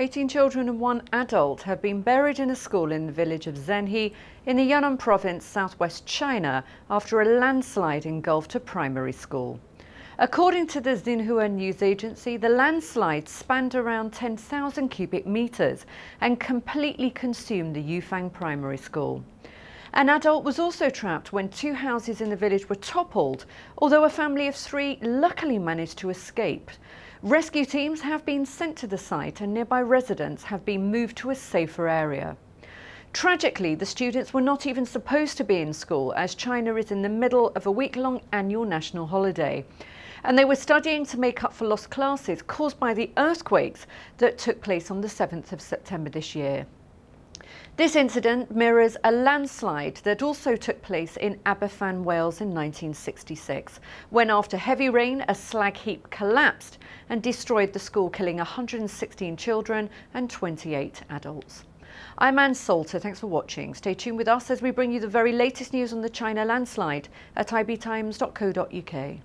18 children and 1 adult have been buried in a school in the village of Zhenhe in the Yunnan Province, southwest China, after a landslide engulfed a primary school. According to the Xinhua news agency, the landslide spanned around 10,000 cubic meters and completely consumed the Youfang Primary School. An adult was also trapped when 2 houses in the village were toppled, although a family of 3 luckily managed to escape. Rescue teams have been sent to the site and nearby residents have been moved to a safer area. Tragically, the students were not even supposed to be in school, as China is in the middle of a week-long annual national holiday. And they were studying to make up for lost classes caused by the earthquakes that took place on the 7th of September this year. This incident mirrors a landslide that also took place in Aberfan, Wales in 1966, when after heavy rain a slag heap collapsed and destroyed the school, killing 116 children and 28 adults. I'm Anne Salter, thanks for watching. Stay tuned with us as we bring you the very latest news on the China landslide at ibtimes.co.uk.